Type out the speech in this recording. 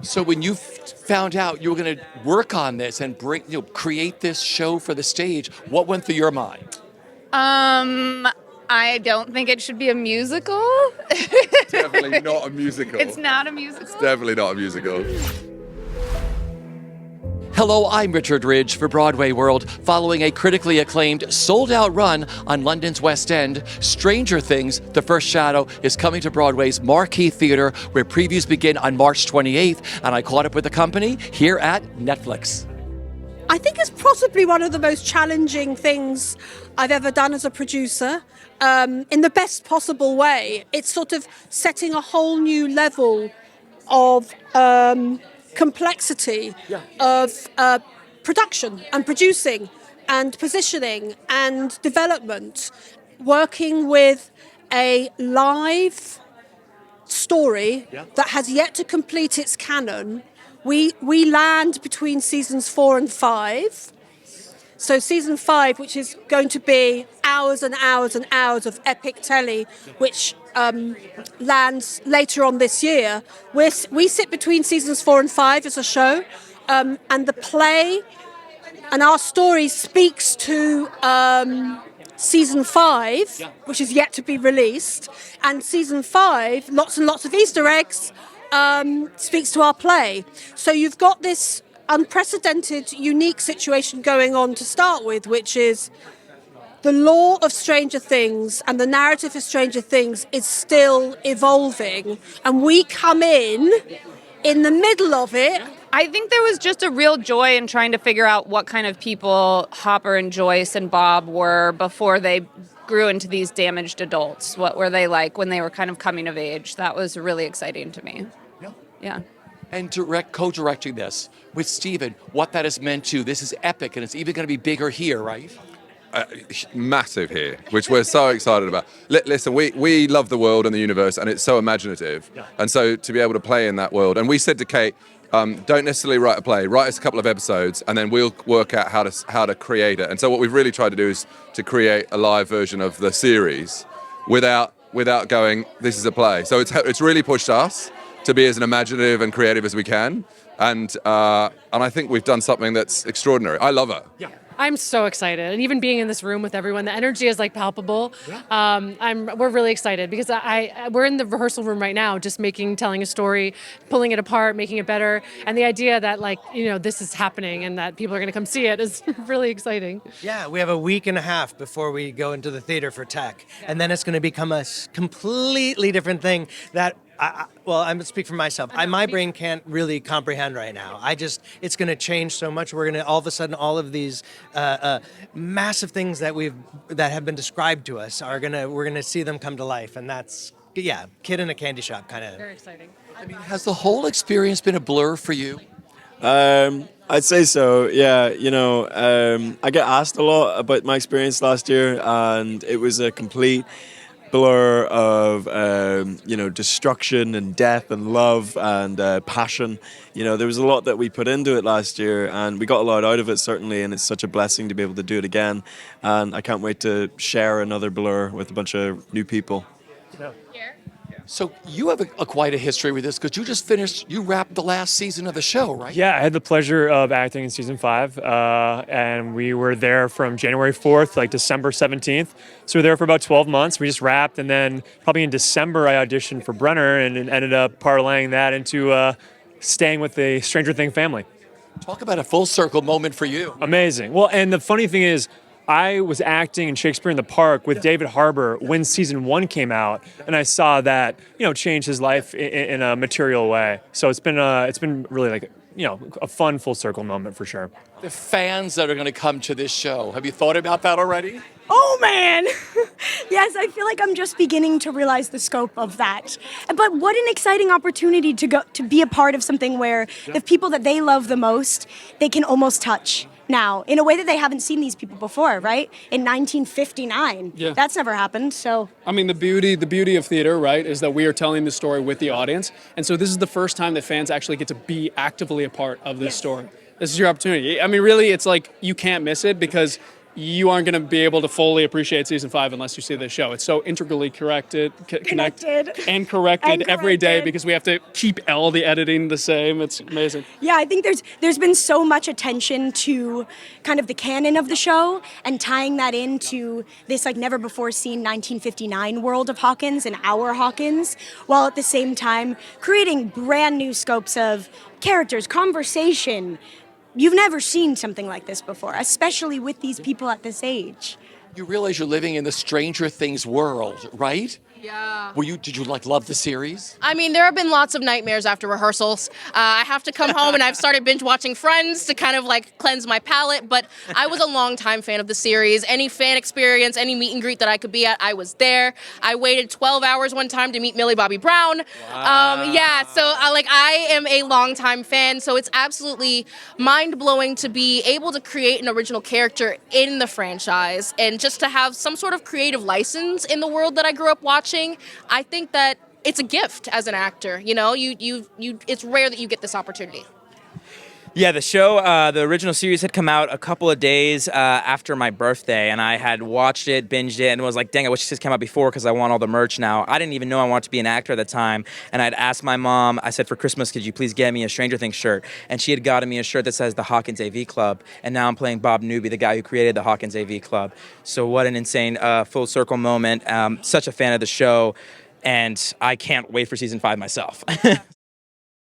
So when you found out you were going to work on this and create this show for the stage, what went through your mind? I don't think it should be a musical. Definitely not a musical. It's not a musical. It's definitely not a musical. Hello, I'm Richard Ridge for Broadway World. Following a critically acclaimed, sold-out run on London's West End, Stranger Things: The First Shadow is coming to Broadway's Marquee Theatre, where previews begin on March 28th, and I caught up with the company here at Netflix. I think it's possibly one of the most challenging things I've ever done as a producer, in the best possible way. It's sort of setting a whole new level of complexity of production and producing and positioning and development, working with a live story that has yet to complete its canon. We land between seasons 4 and 5. So season 5, which is going to be hours and hours and hours of epic telly, which lands later on this year. We sit between seasons 4 and 5 as a show, and the play and our story speaks to season 5, which is yet to be released, and season 5, lots and lots of Easter eggs, speaks to our play. So you've got this unprecedented, unique situation going on to start with, which is the lore of Stranger Things and the narrative of Stranger Things is still evolving, and we come in the middle of it. I think there was just a real joy in trying to figure out what kind of people Hopper and Joyce and Bob were before they grew into these damaged adults. What were they like when they were kind of coming of age? That was really exciting to me. Yeah. And co-directing this with Steven, what that has meant to, this is epic, and it's even going to be bigger here, right? Massive here, which we're so excited about. Listen, we love the world and the universe, and it's so imaginative. And so to be able to play in that world, and we said to Kate, don't necessarily write a play, write us a couple of episodes, and then we'll work out how to create it. And so what we've really tried to do is to create a live version of the series without going, this is a play. So it's really pushed us to be as imaginative and creative as we can, and I think we've done something that's extraordinary. I love it. Yeah. I'm so excited, and even being in this room with everyone, the energy is like palpable. We're really excited because we're in the rehearsal room right now, just telling a story, pulling it apart, making it better, and the idea that this is happening and that people are going to come see it is really exciting. Yeah, we have a week and a half before we go into the theater for tech, and then it's going to become a completely different thing that. I'm going to speak for myself. My brain can't really comprehend right now. It's going to change so much. We're going to all of a sudden, all of these massive things that have been described to us we're going to see them come to life, and that's kid in a candy shop kind of. Very exciting. I mean, has the whole experience been a blur for you? I'd say so. Yeah, I get asked a lot about my experience last year, and it was a complete blur of destruction and death and love and passion. There was a lot that we put into it last year, and we got a lot out of it, certainly, and it's such a blessing to be able to do it again, and I can't wait to share another blur with a bunch of new people. So you have quite a history with this, because you wrapped the last season of the show, right? Yeah, I had the pleasure of acting in season 5, and we were there from January 4th, like December 17th. So we were there for about 12 months. We just wrapped, and then probably in December I auditioned for Brenner and ended up parlaying that into staying with the Stranger Thing family. Talk about a full circle moment for you. Amazing. Well, and the funny thing is, I was acting in Shakespeare in the Park with David Harbour when season 1 came out, and I saw that change his life in a material way. So it's been really a fun full circle moment for sure. The fans that are going to come to this show, have you thought about that already? Oh man, yes, I feel like I'm just beginning to realize the scope of that. But what an exciting opportunity to be a part of something where the people that they love the most, they can almost touch now in a way that they haven't seen these people before, right? In 1959, that's never happened. So I mean, the beauty of theater, right, is that we are telling the story with the audience, and so this is the first time that fans actually get to be actively a part of this story. This is your opportunity. I mean, really, it's like you can't miss it because you aren't going to be able to fully appreciate season 5 unless you see the show. It's so integrally connected and corrected every day because we have to keep all the editing the same. It's amazing. Yeah, I think there's been so much attention to kind of the canon of the show and tying that into this like never before seen 1959 world of Hawkins and our Hawkins, while at the same time creating brand new scopes of characters, conversation. You've never seen something like this before, especially with these people at this age. You realize you're living in the Stranger Things world, right? Yeah. Did you love the series? I mean, there have been lots of nightmares after rehearsals. I have to come home and I've started binge watching Friends to kind of like cleanse my palate. But I was a longtime fan of the series. Any fan experience, any meet and greet that I could be at, I was there. I waited 12 hours one time to meet Millie Bobby Brown. Wow. So I am a longtime fan. So it's absolutely mind blowing to be able to create an original character in the franchise and just to have some sort of creative license in the world that I grew up watching. I think that it's a gift as an actor. You know, it's rare that you get this opportunity. Yeah, the show, the original series had come out a couple of days after my birthday, and I had watched it, binged it, and was like, dang, I wish this came out before because I want all the merch now. I didn't even know I wanted to be an actor at the time, and I'd asked my mom, I said, for Christmas, could you please get me a Stranger Things shirt? And she had gotten me a shirt that says the Hawkins AV Club, and now I'm playing Bob Newby, the guy who created the Hawkins AV Club. So what an insane full circle moment. Such a fan of the show, and I can't wait for season 5 myself.